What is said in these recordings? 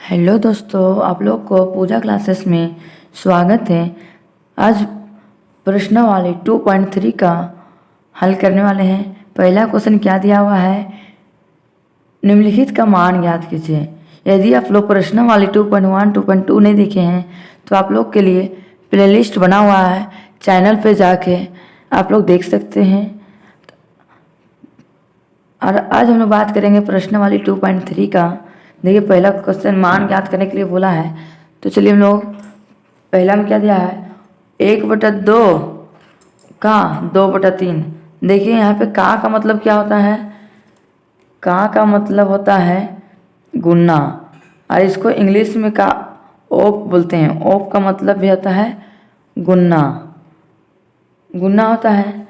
Hello दोस्तों, आप लोग को पूजा क्लासेस में स्वागत है। आज प्रश्नावली 2.3 का हल करने वाले हैं। पहला क्वेश्चन क्या दिया हुआ है, निम्नलिखित का मान ज्ञात कीजिए। यदि आप लोग प्रश्नावली 2.1 2.2 नहीं देखे हैं तो आप लोग के लिए प्लेलिस्ट बना हुआ है, चैनल पे जाके आप लोग देख सकते हैं। और आज हम लोग बात करेंगे प्रश्नावली 2.3 का। देखिए, पहला क्वेश्चन मान ज्ञात करने के लिए बोला है, तो चलिए हम लोग पहला में क्या दिया है, 1/2 का 2/3। देखिए यहाँ पे का मतलब क्या होता है, का मतलब होता है गुना, और इसको इंग्लिश में का ओप बोलते हैं। ओप का मतलब भी होता है गुना, गुना होता है।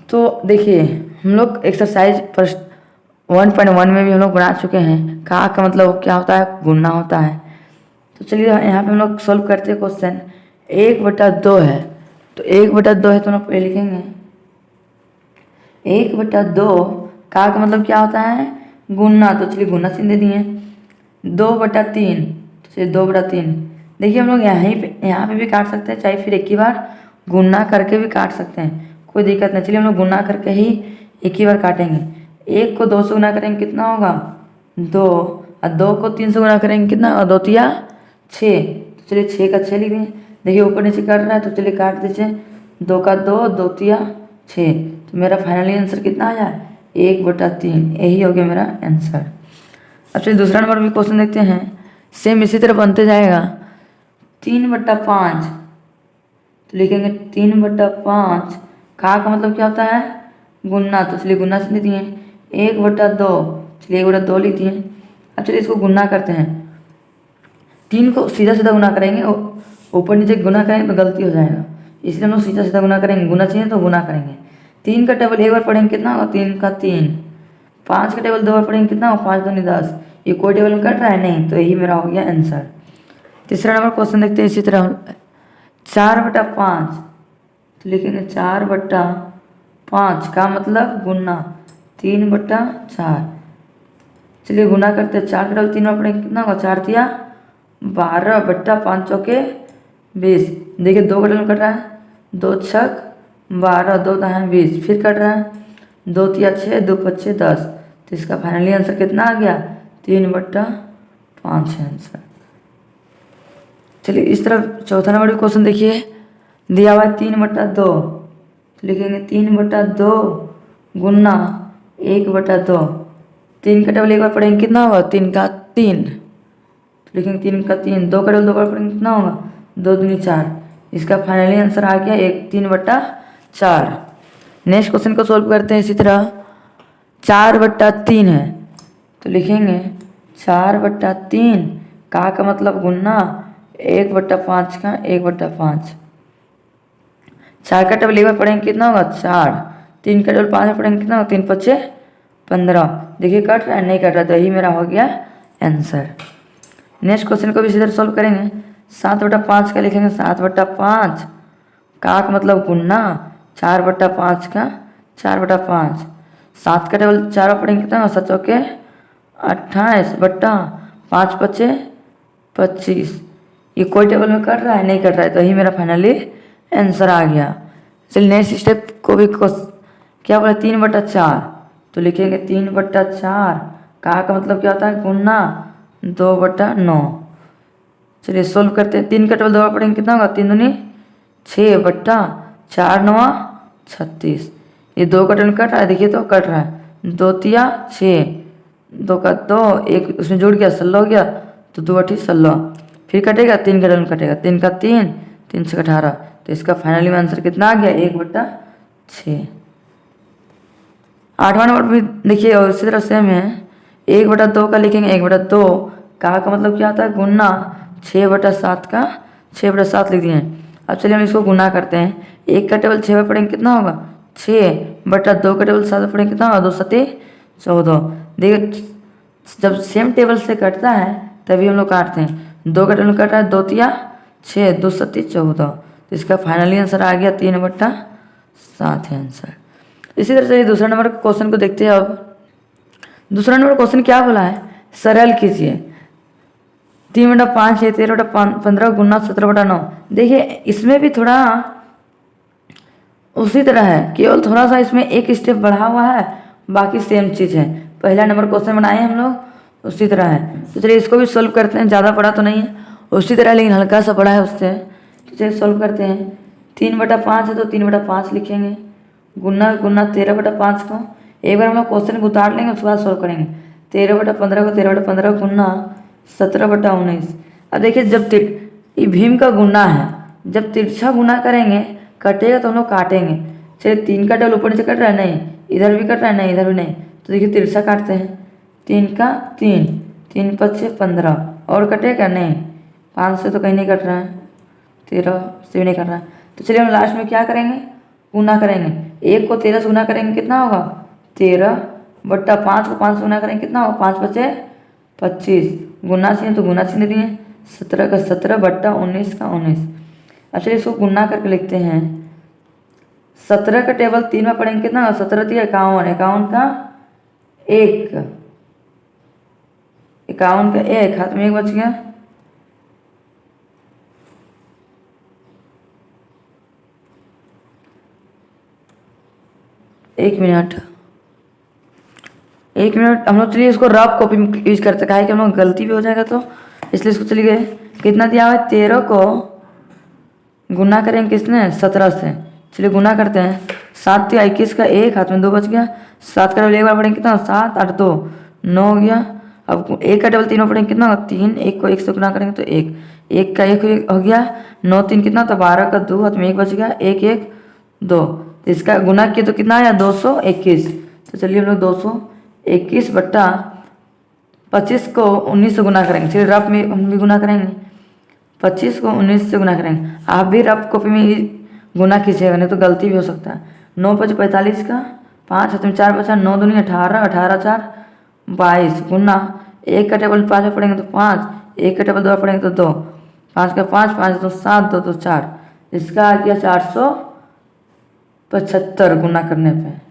तो देखिए, हम लोग एक्सरसाइज फर्स्ट 1.1 में भी हम लोग बना चुके हैं। का मतलब क्या होता है, गुना होता है। तो चलिए यहाँ पे हम लोग सोल्व करते हैं क्वेश्चन। 1/2 है, तो 1/2 है तो हम लोग पहले लिखेंगे 1/2। का मतलब क्या होता है, गुना, तो चलिए गुना चिन्ह दे दिए। 2/3, तो चलिए 2/3। देखिए हम लोग यहाँ पे भी काट सकते हैं, चाहे फिर एक ही बार गुना करके भी काट सकते हैं, कोई दिक्कत नहीं। चलिए हम लोग गुना करके ही एक ही बार काटेंगे। 1 को 2 से गुना करेंगे कितना होगा, 2, और 2 को 3 से गुना करेंगे कितना, और 2 तिया 6। तो चलिए 6 का 6 लिख दें। देखिए ऊपर नीचे काट रहा है, तो चलिए काट दीजिए। 2 का 2, 2 तिया 6। तो मेरा फाइनली आंसर कितना आया, 1/3। यही हो गया मेरा आंसर। अब चलिए दूसरा नंबर भी क्वेश्चन देखते हैं। सेम इसी तरह बनते जाएगा। 3/5, तो लिखेंगे 3/5। का मतलब क्या होता है, गुना, तो चलिए गुना से दिए। 1/2, चलिए 1/2 लिख दिए। अब चलिए इसको गुना करते हैं। 3 को सीधा सीधा गुना करेंगे, ऊपर नीचे गुना करेंगे तो गलती हो जाएगा, इसलिए हम लोग सीधा सीधा गुना करेंगे। गुना चाहिए तो गुना करेंगे। 3 का टेबल एक बार पढ़ेंगे कितना होगा, 3 का 3। 5 का टेबल 2 बार पढ़ेंगे कितना होगा, 5 दूनी 10। ये कोई टेबल में कट रहा है नहीं, तो यही मेरा हो गया आंसर। तीसरा नंबर क्वेश्चन देखते हैं इसी तरह। 4/5, तो लिखेंगे 4/5। का मतलब गुना, 3/4। चलिए गुना करते हैं। 4 का टेबल 3 बार पढ़ेंगे कितना होगा, 4 तिया 12/5 चौके 20। देखिए 2 का टेबल कट रहा है, 2 छक 12, 2 दाएं 20, फिर कट रहा है, 2 तिया 6, 2 पच्चे 10। तो इसका फाइनली आंसर कितना आ गया, 3/5 है आंसर। चलिए इस तरफ चौथा नंबर क्वेश्चन देखिए, दिया हुआ है 3/2, तो लिखेंगे 3/2 गुना 1/2। 3 का टेबल एक बार पढ़ेंगे कितना होगा, 3 का 3, तो लिखेंगे 3 का 3। 2 का टेबल 2 बार पढ़ेंगे कितना होगा, 2 दूनी 4। इसका फाइनली आंसर आ गया 3/4। नेक्स्ट क्वेश्चन को सोल्व करते हैं इसी तरह। 4/3 है, तो लिखेंगे 4/3। का मतलब गुना, 1/5 का 1/5। 4 का टेबल एक बार पढ़ेंगे कितना होगा, 4। 3 का टेबल 5 बार पढ़ेंगे कितना होगा, 3 पच्चे 15। देखिए कट रहा है नहीं कट रहा, तो यही मेरा हो गया आंसर। नेक्स्ट क्वेश्चन को भी इसी तरह सोल्व करेंगे। 7/5 का लिखेंगे 7/5। का मतलब गुना, 4/5 का 4/5। 7 का टेबल 4 बार पढ़ेंगे कितना होगा, 7 चौके 28 बट्टा 5 पच्चे 25। ये कोई टेबल में कट रहा है नहीं कट रहा है, तो यही मेरा फाइनली आंसर आ गया। चलिए नेक्स्ट स्टेप को भी क्या बोला, 3/4, तो लिखेंगे 3/4। का मतलब क्या होता है, गुना, 2/9। चलिए सोल्व करते हैं। 3 का टेबल 2 बार पढ़ेंगे कितना होगा, 3 दूनी 6 बट्टा 4 9 36। ये 2 का टेबल कट रहा है, देखिए तो कट रहा है, 2 तिया 6, 2 का 2, एक उसमें जुड़ गया 16 हो गया, तो 2 8 16। फिर कटेगा, 3 का टेबल कटेगा, 3 का 3, 3 से 18। तो इसका फाइनली आंसर कितना आ गया, 1/6। 8वां नंबर भी देखिए और इसी तरह सेम है। 1/2 का लिखेंगे 1/2। का मतलब क्या होता है, गुना, 6/7 का 6/7 लिख दिए। अब चलिए हम इसको गुना करते हैं। 1 का टेबल 6 बार पढ़ेंगे कितना होगा, 6/2 का टेबल 7 बार पढ़ेंगे कितना होगा, 2 7 14। देखिए जब सेम टेबल से कटता है तभी हम लोग काटते हैं। 2 का टेबल कट रहा है, 2 तिया 6, 2 7 14। तो इसका फाइनली आंसर आ गया 3/7 है आंसर। इसी तरह से दूसरा नंबर क्वेश्चन को देखते हैं। अब दूसरा नंबर क्वेश्चन क्या बोला है, सरल कीजिए। 3/5 है 13/15 गुना 17/9। देखिए इसमें भी थोड़ा उसी तरह है, केवल थोड़ा सा इसमें एक स्टेप बढ़ा हुआ है, बाकी सेम चीज़ है। पहला नंबर क्वेश्चन बनाए हम लोग उसी तरह है। तो चलिए इसको भी सोल्व करते हैं, ज़्यादा पढ़ा तो नहीं है उसी तरह, लेकिन हल्का सा पढ़ा है उससे। तो चलिए सोल्व करते हैं। 3/5 है तो 3/5 लिखेंगे, गुना गुना 13/5 को एक बार हम लोग क्वेश्चन को उतार लेंगे, उसके बाद सोल्व करेंगे। 13/15 को 13/15 गुना 17/19। अब देखिए जब ये भीम का गुना है, जब तिरछा गुना करेंगे कटेगा तो हम लोग काटेंगे। चलिए 3 का टेबल ऊपर नीचे कट रहा है, नहीं इधर भी कट रहा है, नहीं इधर भी नहीं, तो देखिए तिरछा काटते हैं। 3 का 3, 3 5 15 और कटेगा नहीं, 5 से तो कहीं नहीं कट रहा है, 13 से भी नहीं कट रहा है। तो चलिए हम लास्ट में क्या करेंगे, गुना करेंगे। 1 को 13 से गुना करेंगे कितना होगा 13/5 को 5 से गुना करेंगे कितना होगा 5 5 25, गुना चाहिए तो गुना चिन्ह दिए, 17 का 17/19 का 19। अब चलिए इसको गुना करके लिखते हैं। 17 का टेबल 3 में पढ़ेंगे कितना होगा 17 3 51, 51 का 1, 51 का 1, हाथ में 1 बच गया। एक मिनट हम लोग चलिए इसको रफ कॉपी में यूज करते हैं, कि हम लोग गलती भी हो जाएगा तो इसलिए इसको चलिए कितना दिया हुआ है 13 को गुना करेंगे किसने 17 से। चलिए गुना करते हैं। 7 या 21 का 1, हाथ में 2 बच गया। 7 का टेबल एक बार पढ़ेंगे कितना 7 8 2 9 हो गया। अब 1 का टेबल 3 में पढ़ेंगे कितना होगा 3, 1 को 1 से गुना करेंगे तो 1, 1 का 1 हो गया। 9 3 कितना तो 12 का 2, हाथ में 1 बच गया, 1 1 2। तो इसका गुना किया तो कितना आया 221। तो चलिए हम लोग 221/25 को 19 से गुना करेंगे। चलिए रफ में हम भी गुना करेंगे, 25 को 19 से गुना करेंगे। आप भी रफ कॉपी में गुना कीजिएगा, नहीं तो गलती भी हो सकता है। 9 5 45 का 5, हाथ में 4 बचा, 9 दूनी 18, 18 4 22 गुना 1 का टेबल 5 में पढ़ेंगे तो 5, 1 का टेबल 2 में पढ़ेंगे तो 2, 5 का 5 5 तो 7 2 तो 4। इसका आ गया 475 गुना करने पे।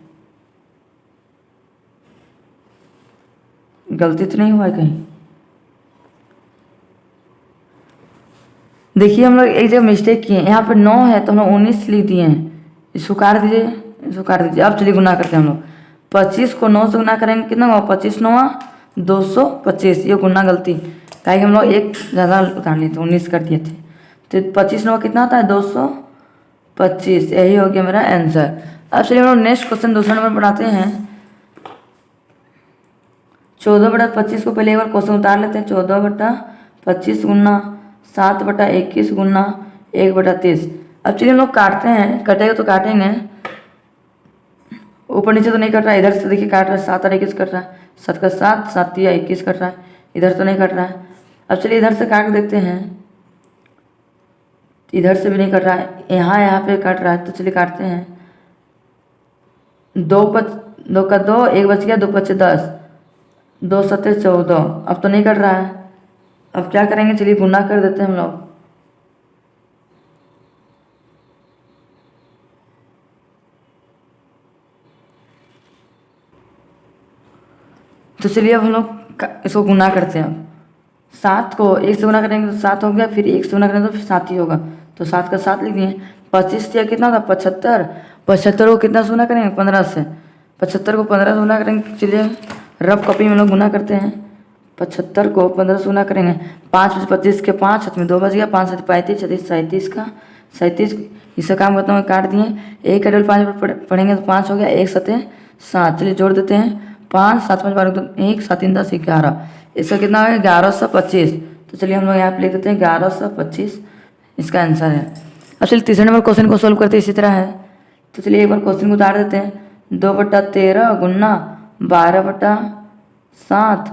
गलती तो नहीं हुआ है कहीं। देखिए हम लोग एक जगह मिस्टेक किए, यहाँ पे 9 है तो हम लोग 19 लिख दिए हैं, इसको काट दीजिए, इसको काट दीजिए। अब चलिए गुना करते हैं हम लोग। 25 को 9 से गुना करेंगे कितना होगा 25 9 225। ये गुना गलती काहे कि हम लोग एक ज़्यादा उतार लिए थे, 19 कर दिए थे। तो 25 9 कितना होता है 225, यही हो गया मेरा आंसर। अब चलिए हम लोग नेक्स्ट क्वेश्चन दूसरा नंबर बनाते हैं। 14/25 को पहले एक बार क्वेश्चन उतार लेते हैं। 14/25 गुना 7/21 गुना 1/30। अब चलिए हम लोग काटते हैं, कटेगा तो काटेंगे, ऊपर नीचे तो नहीं कट रहा है। इधर से देखिए काट रहा है 7 और 21 कट रहा है, 7 का 7 7 या 21 कट रहा है, इधर तो नहीं कट रहा है। अब चलिए इधर से काट देखते हैं, इधर से भी नहीं कट रहा है, यहाँ पे कट रहा है। तो चलिए काटते हैं। 2 का 2, 1 बच गया, 2 5 10, 2 7 14। अब तो नहीं कट रहा है, अब क्या करेंगे चलिए गुना कर देते हैं हम लोग। तो चलिए अब हम लोग इसको गुना करते हैं। 7 को 1 से गुना करेंगे तो 7 हो गया, फिर 1 से गुना करेंगे तो फिर 7 ही होगा, तो 7 का 7 लिख दिए। 25 या कितना होगा 75, 75 को कितना से गुना करेंगे 15 से, 75 को 15 से गुना करेंगे। चलिए रफ कॉपी में लोग गुना करते हैं। 75 को 15 से गुना करेंगे, 5 25 के 5, हाथ में 2 बच गया, 5 7 35 36 37 का 37। इसका काम करता हूँ काट दिए। 1 का टेबल 5 पढ़ेंगे तो 5 हो गया, 1 7 7। चलिए जोड़ देते हैं, 5 7 5 12 1 7 3 10 11। इसका कितना हो गया 1125। तो चलिए हम लोग यहाँ पे लिख देते हैं 1125, इसका आंसर है। अब चलिए तीसरे नंबर क्वेश्चन को सोल्व करते हैं इसी तरह है। तो चलिए एक बार क्वेश्चन को उतार देते हैं। 2/13 गुना 12/7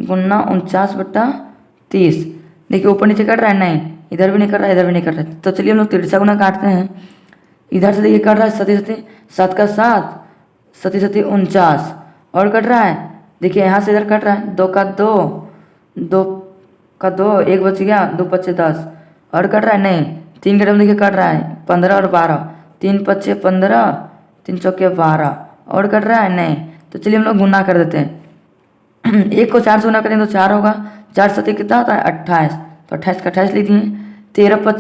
गुना 49/30। देखिए ऊपर नीचे कट रहा है, नहीं इधर भी नहीं कट रहा है, इधर भी नहीं कट रहा है। तो चलिए हम लोग तिरछा गुना काटते हैं। इधर से देखिए कट रहा है 37 7 का 7 37 49 और कट रहा है। देखिए यहाँ से इधर कट रहा है, 2 का 2 2 का 2 1 बच गया, 2 5 10 और कट रहा है, नहीं 3 का टेबल देखिए कट रहा है 15 और 12, 3 5 15 3 चौके 12 और कट रहा है, नहीं। तो चलिए हम लोग गुना कर देते हैं। 1 को 4 से गुना करेंगे तो 4 होगा, 4 7 कितना होता है 28, तो 28 का 28 लिख दिए। 13 को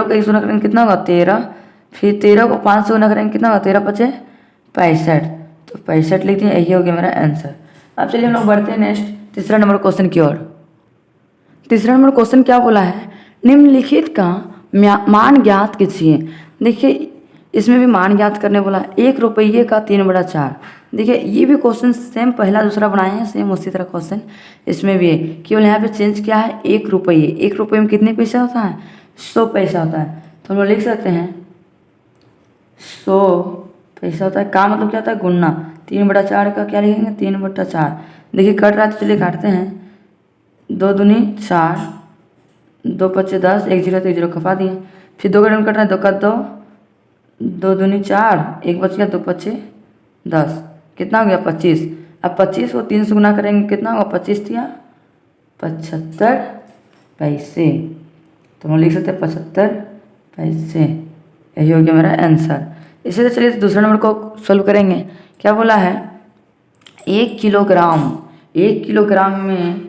1 से गुना करेंगे कितना होगा 13, फिर 13 को 5 से गुना करेंगे कितना होगा 13 5 65, तो 65 लिख दिए। यही हो गया मेरा आंसर। अब चलिए हम लोग बढ़ते हैं नेक्स्ट तीसरा नंबर क्वेश्चन की ओर। तीसरा नंबर क्वेश्चन क्या बोला है, निम्नलिखित का मान ज्ञात कीजिए। देखिए इसमें भी मान ज्ञात करने बोला, 1 रुपये का 3/4। देखिए ये भी क्वेश्चन सेम पहला दूसरा बनाए हैं, सेम उसी तरह क्वेश्चन इसमें भी है, केवल यहाँ पे चेंज क्या है 1 रुपये। 1 रुपये में कितने पैसा होता है 100 पैसा होता है, तो हम लोग लिख सकते हैं 100 पैसा होता है। का मतलब क्या होता है गुना, 3/4 का क्या लिखेंगे 3/4। देखिए कट रहा है तो चलिए काटते हैं, 2 दूनी 4, 2 5 10, 1 0 तो 1 0 खपा दिए। फिर 2 का डन कट रहा है, 2 का 2, 2 दूनी 4, 1 बच गया, 2 5 10, कितना हो गया 25। अब 25 को 3 से गुना करेंगे कितना होगा 25 दिया 75 पैसे, तो हम लिख सकते हैं 75 पैसे। यही हो गया मेरा आंसर। इसी तरह चलिए दूसरे नंबर को सॉल्व करेंगे। क्या बोला है 1 किलोग्राम, 1 किलोग्राम में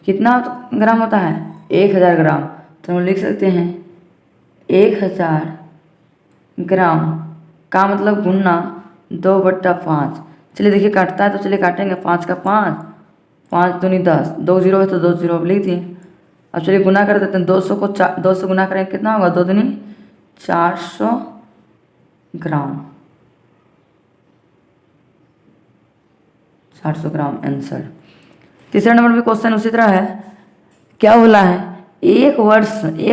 कितना ग्राम होता है 1000 ग्राम, तो हम लिख सकते हैं 1000 ग्राम का मतलब गुना 2/5। चलिए देखिए काटता है तो चलिए काटेंगे, 5 का 5, 5 दूनी 10, 2 0 है तो 2 0 लिख दिए। अब चलिए गुना कर देते हैं, 200 को 2 से गुना करेंगे कितना होगा 2 दूनी 400 ग्राम, 400 ग्राम आंसर। तीसरा नंबर भी क्वेश्चन उसी तरह है। क्या बोला है 1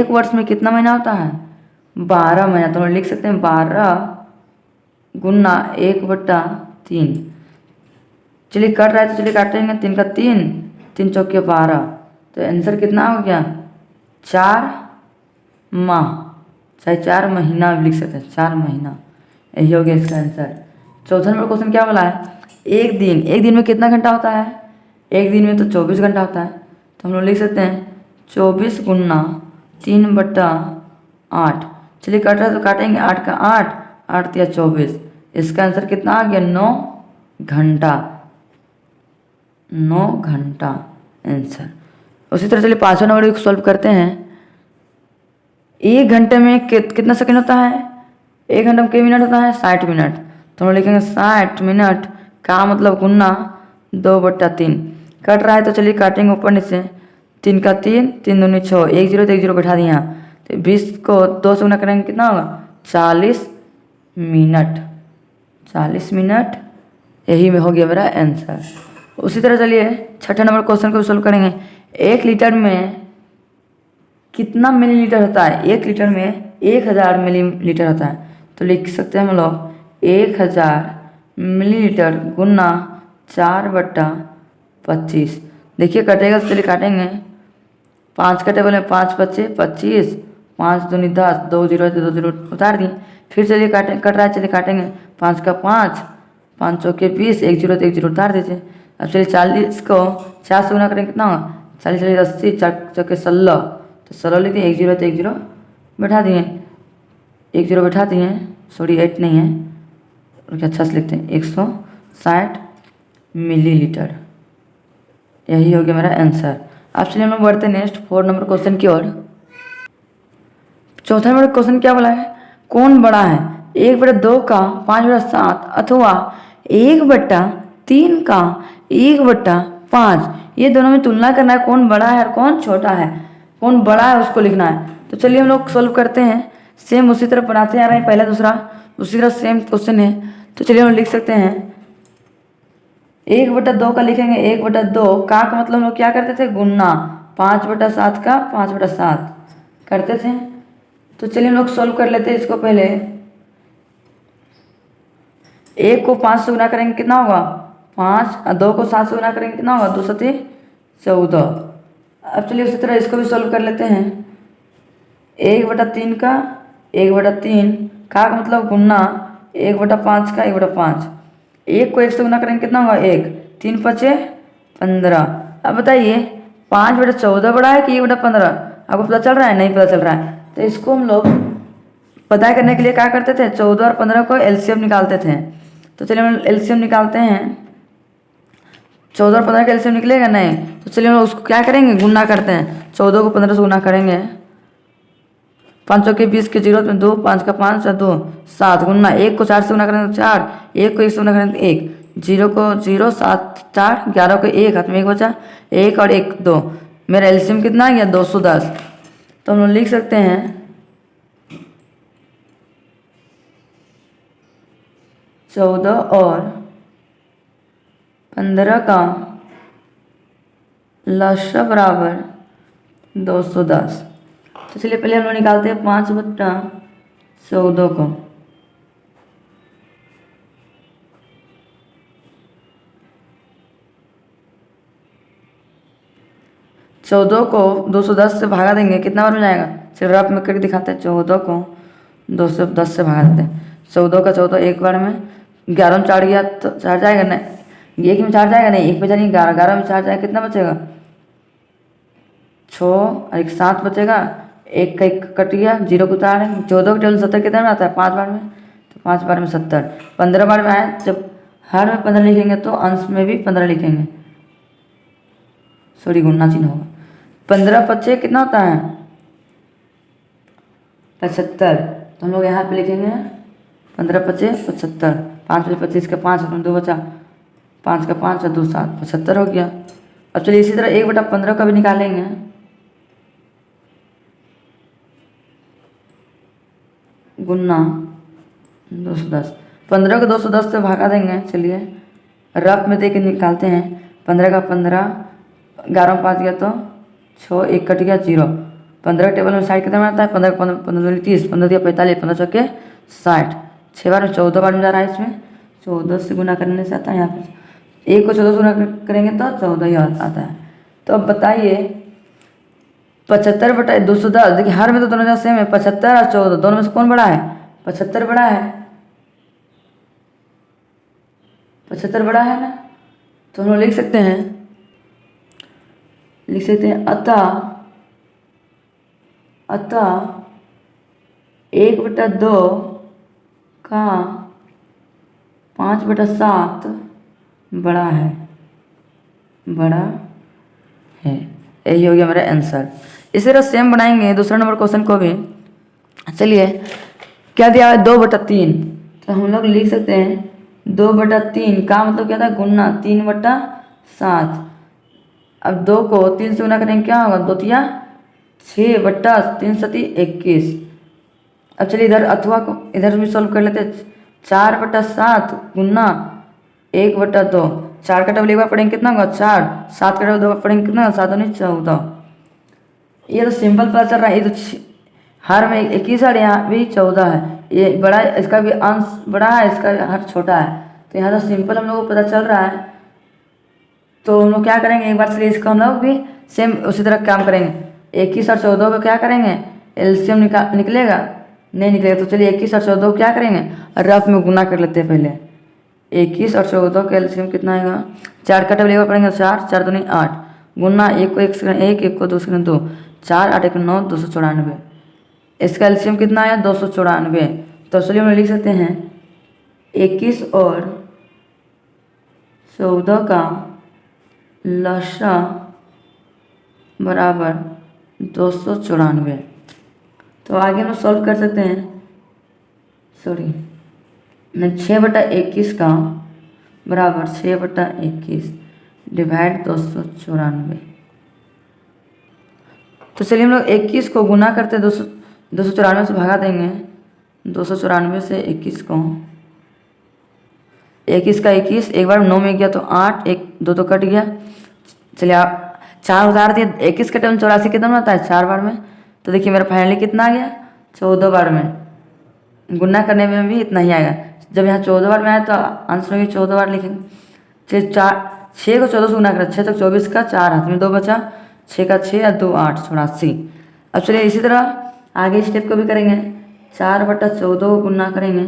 वर्ष में कितना महीना होता है 12 महीना, तो हम लिख सकते हैं 12 गुना 1/3। चलिए कट रहा है तो चलिए काटेंगे, 3 का 3, 3 चौके 12, तो आंसर कितना हो गया 4 माह, चाहे 4 महीना भी लिख सकते हैं 4 महीना। यही हो गया इसका आंसर। चौथा नंबर क्वेश्चन क्या बोला है एक दिन में कितना घंटा होता है, एक दिन में तो 24 घंटा होता है, तो हम लोग लिख सकते हैं 24 गुना 3/8। चलिए कट रहा है तो काटेंगे, 8 का 8, 8 या 24, इसका आंसर कितना आ गया 9 घंटा, 9 घंटा आंसर। उसी तरह चलिए पाँचवें नंबर को सॉल्व करते हैं। 1 घंटे में कितना सेकंड होता है, 1 घंटे में कितने मिनट होता है 60 मिनट, तो हम लिखेंगे 60 मिनट का मतलब गुना 2/3। कट रहा है तो चलिए काटेंगे ऊपर नीचे, 3 का 3, 3 दूनी 6, 1 0 तो 1 0 बैठा दिए यहाँ, तो 20 को 2 से गुना करेंगे कितना होगा 40 मिनट, 40 मिनट। यही में हो गया मेरा आंसर। उसी तरह चलिए छठे नंबर क्वेश्चन को सॉल्व करेंगे। 1 लीटर में कितना मिलीलीटर होता है, 1 लीटर में 1000 मिलीलीटर होता है, तो लिख सकते हैं हम लोग 1000 मिलीलीटर गुना 4/25। देखिए कटेगा तो चलिए काटेंगे, 5 का टेबल में 5 5 25, 5 दूनी 10, 2 0 तो 2 0 उतार दिए। फिर चलिए कट रहा है चलिए काटेंगे, 5 का 5, 5 चौके 20, 1 0 तो 1 0 उतार दीजिए। अब चलिए 40 को 4 से गुना करेंगे कितना होगा 40 40 80, 4 चौके 16, तो 16 लिख दिए, 1 0 तो 1 0 बैठा दिए, 1 0 बैठा दिए, सॉरी 8 नहीं है, और अच्छा से लिखते हैं 160 मिलीलीटर। यही हो गया मेरा आंसर। अब चलिए हम लोग बढ़ते हैं नेक्स्ट 4 नंबर क्वेश्चन की ओर। चौथा नंबर क्वेश्चन क्या बोला है, कौन बड़ा है 1/2 का 5/7 अथवा 1/3 का 1/5। ये दोनों में तुलना करना है, कौन बड़ा है और कौन छोटा है, कौन बड़ा है उसको लिखना है। तो चलिए हम लोग सॉल्व करते हैं, सेम उसी तरह बनाते आ रहे हैं, पहला दूसरा उसी तरह सेम क्वेश्चन है। तो चलिए हम लिख सकते हैं 1/2 का लिखेंगे 1/2 का मतलब हम लोग क्या करते थे गुना, 5/7 का 5/7 करते थे। तो चलिए हम लोग सॉल्व कर लेते हैं इसको। पहले 1 को 5 से गुना करेंगे कितना होगा 5, और 2 को 7 से गुना करेंगे कितना होगा 2 7 14। अब चलिए उसी तरह इसको भी सॉल्व कर लेते हैं। 1/3 का 1/3 का मतलब गुना 1/5 का 1/5। 1 को 1 से गुना करेंगे कितना होगा 1, 3 5 15। अब बताइए 5/14 बड़ा है कि 1/15, आपको पता चल रहा है नहीं पता चल रहा है, तो इसको हम लोग पता करने के लिए क्या करते थे 14 और 15 को एलसीएम निकालते थे। तो चलिए हम एलसीएम निकालते हैं, 14 और 15 का एलसीएम निकलेगा नहीं, तो चलिए हम लोग उसको क्या करेंगे, गुना करते हैं। 14 को 15 से गुना करेंगे, 5 के 20 के 0 में 2, 5 का 5 और 2 7 गुना 1 को 4 से गुना करेंगे तो 4, 1 को 1 से गुना करेंगे तो 1, 0 को 0, 7 4, 11 को 1, हाथ में 1 बचा, 1 और 1 2, मेरा एलसीएम कितना आ गया 210। तो हम लोग लिख सकते हैं 14 और 15 का लसा बराबर 210। तो चलिए पहले हम लोग निकालते हैं 5/14 को। चौदह को 210 से भागा देंगे, कितना बार में जाएगा, चलिए रफ में करके दिखाते हैं। 14 को 210 से भागा देते हैं। 14 का 14 एक बार में, 11 में 4 गया तो 4 जाएगा नहीं, 1 में 4 जाएगा नहीं, 1 बचा नहीं, 11, 11 में 4 जाएगा, कितना बचेगा 6 और 1 7 बचेगा, 1 का 1 कट गया, 0 को उतार है। 14 का टेबल 70 कितना में आता है 5 बार में, तो 5 बार में 70, 15 बार में आए, जब हर में 15 लिखेंगे तो अंश में भी 15 लिखेंगे, सॉरी गुणा चिन्ह होगा। 15 पच्चे कितना होता है 75, तो हम लोग यहाँ पे लिखेंगे 15 पच्चे 75, 5 पच्चे 25 का 5 अपने 2 बचा, 5 का 5 और 2 7, 75 हो गया। अब चलिए इसी तरह 1/15 का भी निकालेंगे, गुना 210, 15 को 210 से भागा देंगे। चलिए रफ में दे के निकालते हैं, 15 का 15, 11 में 5 गया तो 6, 1 कट गया 0, 15 टेबल में साइड कितना आता है, 15 15 30, 15 दिया 45, 15 चौके 60, 6 बार में 14 बार में जा रहा है, इसमें 14 से गुना करने से आता है, यहाँ पे 1 को 14 से गुना करेंगे तो 14 ही आता है। तो अब बताइए 75/210, देखिए हर में तो दोनों सेम है, 75 और 14 दोनों में से कौन बड़ा है, 75 बड़ा है, 75 बड़ा है ना। तो हम लोग लिख सकते हैं अतः 1/2 का 5/7 बड़ा है, यही हो गया मेरा आंसर। इसी तरह सेम बनाएंगे दूसरा नंबर क्वेश्चन को भी। चलिए क्या दिया है 2/3, तो हम लोग लिख सकते हैं 2/3 का मतलब क्या था गुना 3/7। अब 2 को 3 से गुना करेंगे क्या होगा, 2 तिया 6/3 7 21। अब चलिए इधर अथवा को इधर भी सॉल्व कर लेते हैं, 4/7 गुना 1/2, 4 का डबल एक बार पढ़ेंगे कितना होगा 4, 7 का डबल 2 बार पढ़ेंगे कितना 7 और 14। ये तो सिंपल पता चल रहा है, ये तो हर में 21 और यहाँ भी 14 है, ये बड़ा है, इसका भी अंश बड़ा है, इसका हर छोटा है, तो यहाँ तो सिंपल हम लोग को पता चल रहा है। तो हम लोग क्या करेंगे, एक बार चलिए इसको हम लोग भी सेम उसी तरह काम करेंगे। 21 और 14 को क्या करेंगे, एलसीएम निकलेगा नहीं निकलेगा, तो चलिए 21 और 14 को क्या करेंगे रफ में गुना कर लेते हैं। पहले 21 और 14 का एलसीएम कितना आएगा, 4 का डबल एक बार पढ़ेंगे 4, 4 दूनी 8 गुना 1 को 1 से 1, 1 को 2 से 2, 4 8 1 9, 294। इसका एलसीएम कितना आया 294। तो चलिए हम लिख सकते हैं 21 और 14 का लसा बराबर 294। तो आगे हम सॉल्व कर सकते हैं, सॉरी 6/21 का बराबर 6/21 डिवाइड 294। तो चलिए हम लोग 21 को गुना करते हैं 294 से भगा देंगे, 294 से 21 को, 21 का 21 एक बार 9 में गया तो 8, 1 2 तो कट गया। चलिए आप 4 उतार दिए, 21 का टर्म 84 कितना आता है 4 बार में, तो देखिए मेरा फाइनली कितना आ गया 14 बार में, गुना करने में भी इतना ही आएगा। जब यहाँ 14 बार में आया तो आंसर में भी 14 बार लिखेंगे। चलिए 6 को 14 से गुना करें, 6 तक 24 का 4 हाथ में 2 बचा, 6 का 6 और 2 8 84। अब चलिए इसी तरह आगे स्टेप को भी करेंगे, 4/14 को गुना करेंगे,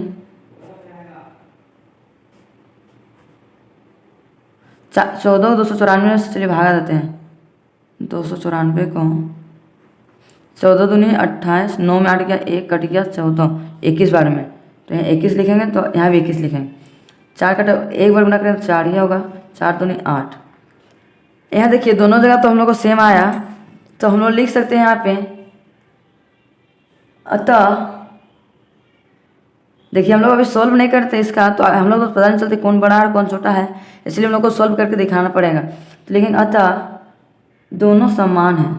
14 को 294 से चलिए भागा देते हैं, 294 को 14 दूनी 28, 9 में 8 गया 1 कट गया 14, 21 बार में, तो यहाँ 21 लिखेंगे तो यहाँ भी 21 लिखेंगे। 4 का एक बार गुना करें तो 4 ही होगा, 4 दूनी 8, यहाँ देखिए दोनों जगह तो हम लोग को सेम आया, तो हम लोग लिख सकते हैं यहाँ पे, अतः देखिए हम लोग अभी सॉल्व नहीं करते इसका, तो हम लोग को पता नहीं चलते कौन बड़ा और कौन छोटा है, इसलिए हम लोग को सॉल्व करके दिखाना पड़ेगा। तो लेकिन अतः दोनों समान हैं,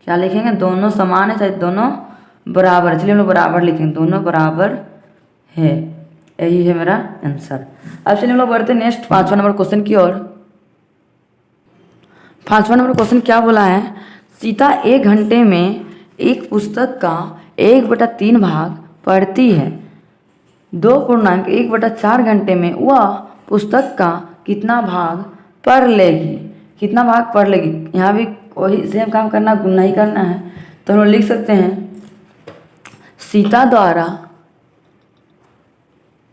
क्या लिखेंगे, दोनों समान है चाहे दोनों बराबर, इसलिए हम लोग बराबर लिखेंगे, दोनों बराबर है, यही है मेरा आंसर। अब चलिए हम लोग बढ़ते नेक्स्ट 5वां नंबर क्वेश्चन की ओर। 5वां नंबर क्वेश्चन क्या बोला है, सीता 1 घंटे में एक पुस्तक का 1/3 भाग पढ़ती है, 2.1/4 घंटे में वह पुस्तक का कितना भाग पढ़ लेगी, कितना भाग पढ़ लेगी। यहाँ भी वही सेम काम करना, गुना ही करना है। तो हम लोग लिख सकते हैं, सीता द्वारा,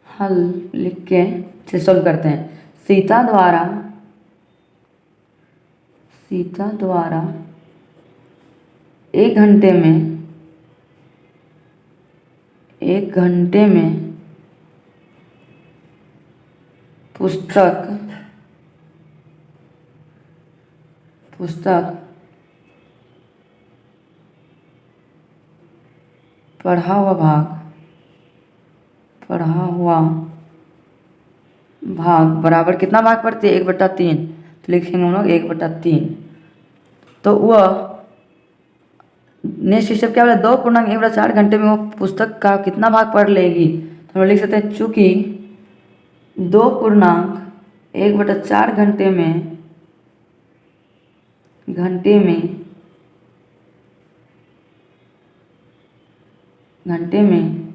हल लिख के सॉल्व करते हैं, सीता द्वारा 1 घंटे में पुस्तक पढ़ा हुआ भाग बराबर कितना भाग पढ़ती है, 1/3। तो लिखेंगे हम लोग 1/3। तो वह नेक्स्ट स्टेप क्या बोला, 2.1/4 घंटे में वो पुस्तक का कितना भाग पढ़ लेगी। तो हम लिख सकते हैं, चूँकि 2.1/4 घंटे में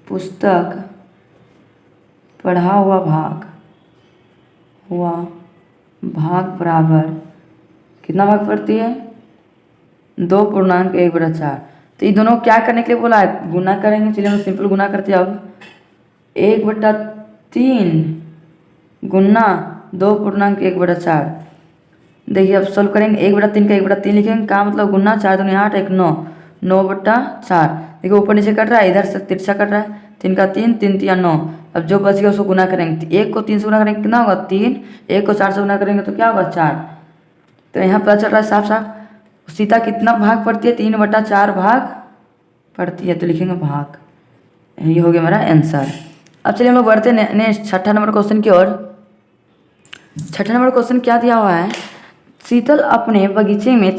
पुस्तक पढ़ा हुआ भाग बराबर कितना भाग पड़ती है, 2.1/4। तो ये दोनों क्या करने के लिए बोला है, गुना करेंगे। चलिए हम सिंपल गुना करते हैं। अब 1/3 गुना 2.1/4। देखिए अब सॉल्व करेंगे, 1/3 का 1/3 लिखेंगे, का मतलब गुना, 4 दूनी 8, 1 9, 9/4। देखिए ऊपर नीचे कट रहा है, इधर से तिरछा कट रहा है, 3 का 3, 3 तिया 9। अब जो बच गया उसको गुना करेंगे, 1 को 3 से गुना करेंगे कितना होगा 3, 1 को 4 से गुना करेंगे तो क्या होगा 4। तो यहाँ पता चल रहा है साफ साफ सीता कितना भाग पढ़ती है, 3/4 भाग पढ़ती है। तो लिखेंगे भाग, यही हो गया मेरा आंसर। अब चलिए हम लोग बढ़ते हैं नेक्स्ट 6ठा नंबर क्वेश्चन की ओर। 6ठा नंबर क्वेश्चन क्या दिया हुआ है, शीतल अपने बगीचे में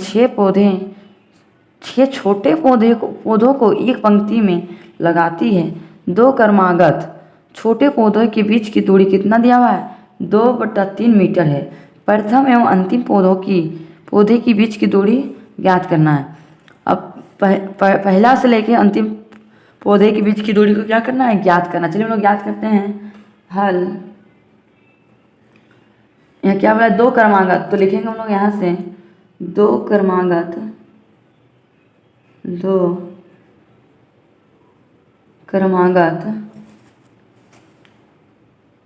6 छोटे पौधों को एक पंक्ति में लगाती है। 2 क्रमागत छोटे पौधों के बीच की दूरी कितना दिया हुआ है, 2/3 मीटर है। प्रथम एवं अंतिम पौधे की बीच की दूरी ज्ञात करना है। अब पहला से लेकर अंतिम पौधे के बीच की दूरी को क्या करना है, ज्ञात करना। चलिए हम लोग ज्ञात करते हैं, हल। यहाँ क्या बोला है, 2 क्रमागत। तो लिखेंगे हम लोग यहाँ से 2 क्रमागत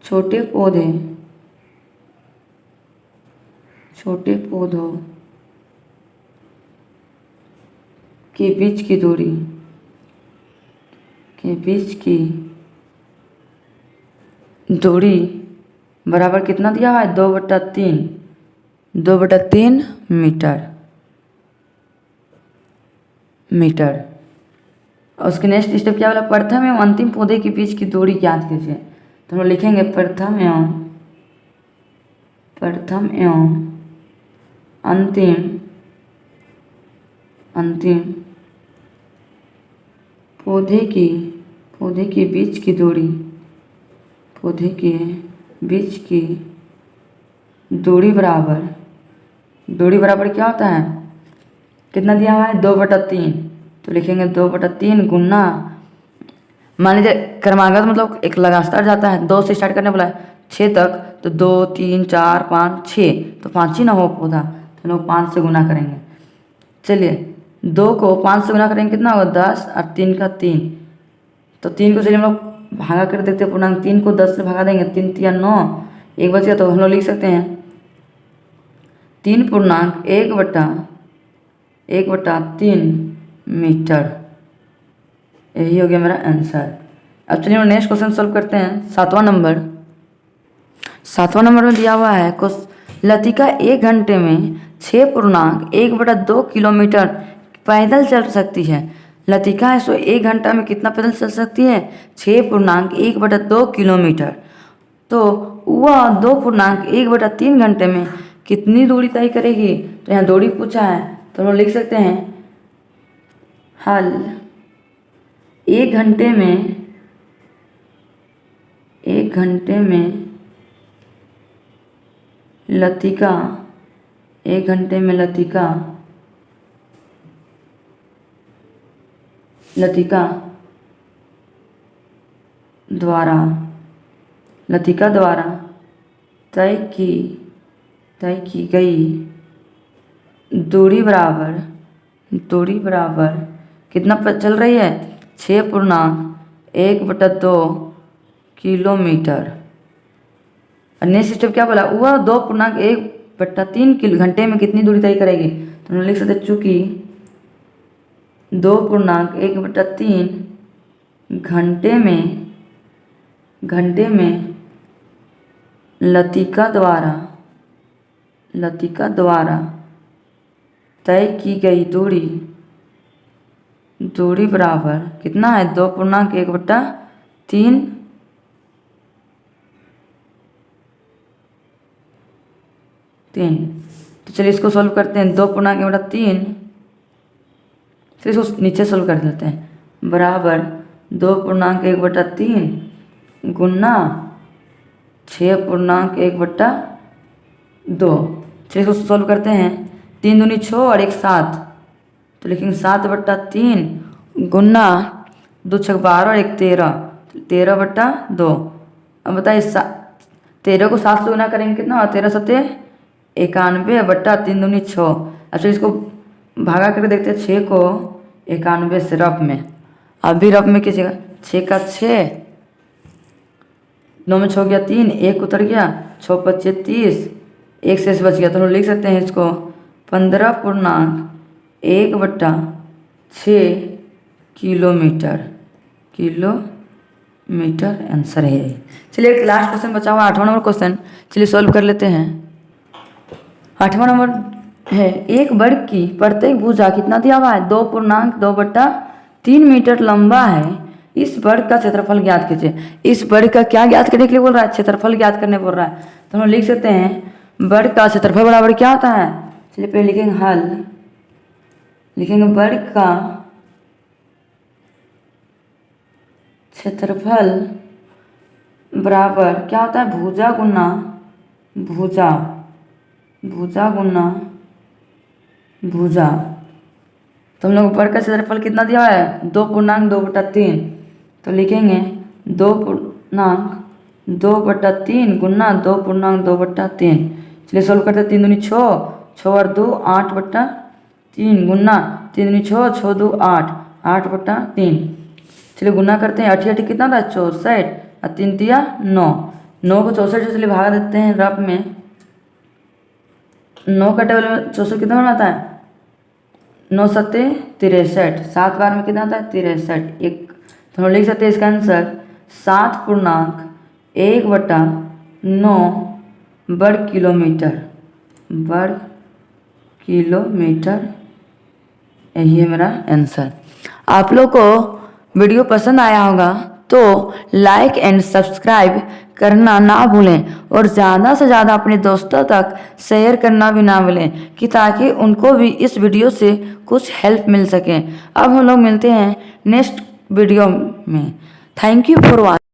छोटे पौधों के बीच की दूरी बराबर कितना दिया हुआ है, 2/3 मीटर। और उसके नेक्स्ट स्टेप क्या बोला, प्रथम एवं अंतिम पौधे के बीच की दूरी ज्ञात कीजिए। तो हम लिखेंगे प्रथम एवं अंतिम पौधे के बीच की दूरी बराबर क्या होता है, कितना दिया हुआ है, 2/3। तो लिखेंगे 2/3 गुना, मान लीजिए क्रमागत मतलब एक लगातार जाता है, 2 से स्टार्ट करने वाला है 6 तक, तो 2 3 4 5 6, तो 5 ही ना हो पौधा, तो लोग 5 से गुना करेंगे। चलिए 2 को 5 से गुना करेंगे कितना होगा, 10, और 3 का 3, तो 3 को चलिए हम लोग भागा कर देखते हैं, पूर्णांक 3 को 10 से भागा देंगे, 3 तिया 9, एक बच गया। तो हम लोग लिख सकते हैं 3.1/3 मीटर, यही हो गया मेरा आंसर। अब चलिए हम नेक्स्ट क्वेश्चन सॉल्व करते हैं, 7वां नंबर। 7वां नंबर में दिया हुआ है लतिका 1 घंटे में 6.1/2 किलोमीटर पैदल चल सकती है। लतिका है सो 1 घंटा में कितना पैदल चल सकती है? 6.1/2 किलोमीटर। तो वह 2.1/3 घंटे में कितनी दूरी तय करेगी? तो यहाँ दूरी पूछा है तो हम लिख सकते हैं हल 1 घंटे में लतिका 1 घंटे में लतिका द्वारा तय की गई दूरी बराबर कितना चल रही है? 6.1/2 किलोमीटर। अन्य स्टेप क्या बोला? वह 2.1/3 घंटे में कितनी दूरी तय करेगी? तो हम लिख सकते हैं चूँकि 2.1/3 घंटे में लतिका द्वारा तय की गई दूरी बराबर कितना है? 2.1/3। तो चलिए इसको सॉल्व करते हैं। 2.1/3, फिर इसको नीचे सॉल्व कर लेते हैं, बराबर 2.1/3 गुना 6.1/2। चलिए इसको सॉल्व करते हैं। 3 दूनी 6 और 1 7, तो लिखेंगे 7/3 गुना 2 6 12 और 1 13, 13/2। अब बताइए 13 को 7 से गुना करेंगे कितना? 13 7 91/3 दूनी 6। अच्छा इसको भागा करके देखते हैं 6 को 91 से रफ में। अब भी रफ में कीजिएगा। 6 का 6, 9 में 6 गया 3, 1 उतर गया, 6 25 30, 1 शेष बच गया। तो हम लिख सकते हैं इसको 15.1/6 किलोमीटर आंसर है। चलिए एक लास्ट क्वेश्चन बचा हुआ 8वां नंबर क्वेश्चन, चलिए सॉल्व कर लेते हैं। 8वां नंबर है एक वर्ग की प्रत्येक भुजा कितना दिया हुआ है? 2.2/3 मीटर लंबा है। इस वर्ग का क्षेत्रफल ज्ञात कीजिए। इस वर्ग का क्या ज्ञात करने के लिए बोल रहा है? क्षेत्रफल ज्ञात करने बोल रहा है। तो हम लिख सकते हैं वर्ग का क्षेत्रफल बराबर क्या होता है? चलिए पहले लिखेंगे हल, लिखेंगे वर्ग का क्षेत्रफल बराबर क्या होता है? भुजा गुना भुजा। तो हम लोग वर्ग का क्षेत्रफल कितना दिया है? 2.2/3। तो लिखेंगे 2.2/3 गुना 2.2/3। चलिए सॉल्व करते हैं। 3 दूनी 6, 6 और 2 8/3 गुना 3 दूनी 6, 6 2 8, 8/3। चलिए गुना करते हैं। 8 8 कितना था? 64 और 3 तिया 9, 9 को 64 से चलिए भागा देते हैं रफ में। 9 का टेबल में 64 कितना बनाता है? 9 7 63, 7 बार में कितना आता है? 63। एक तो हम लिख सकते हैं इसका आंसर 7.1/9 वर्ग किलोमीटर। यही है मेरा आंसर। आप लोग को वीडियो पसंद आया होगा तो लाइक एंड सब्सक्राइब करना ना भूलें और ज़्यादा से ज़्यादा अपने दोस्तों तक शेयर करना भी ना भूलें कि ताकि उनको भी इस वीडियो से कुछ हेल्प मिल सके। अब हम लोग मिलते हैं नेक्स्ट वीडियो में। Thank you for watching.